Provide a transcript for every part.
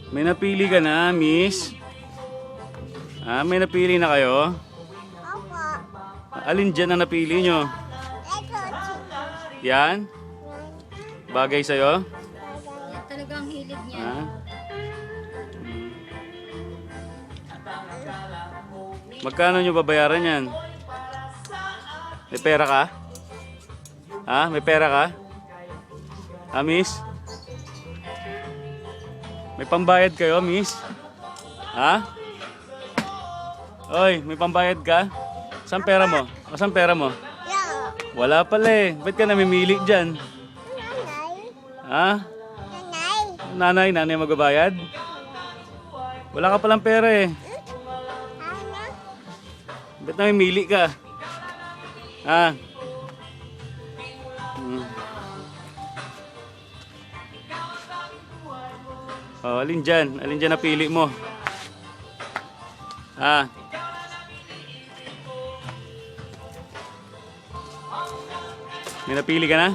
May napili ka na, miss? Ah, may napili na kayo? Opo. Alin dyan ang napili nyo? Ito, Yan? Bagay sa'yo? Yan talagang hilig niya. Ah? Magkano nyo babayaran yan? May pera ka? Ha? May pera ka? Ah, miss? May pambayad kayo, miss? Ha? Oy, may pambayad ka? Saan pera mo? Saan pera mo? Yan. Wala pala eh. Ba't ka namimili dyan? Nanay. Ha? Nanay. Nanay magbabayad? Wala ka palang pera eh. Ano? Ba't namimili ka? Ha? Hmm. Oh, alin dyan? Alin dyan napili mo? Ha? May napili ka na?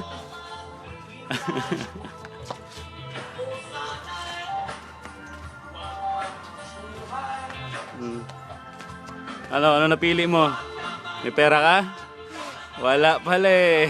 Hmm. Ano napili mo? May pera ka? Wala pala eh.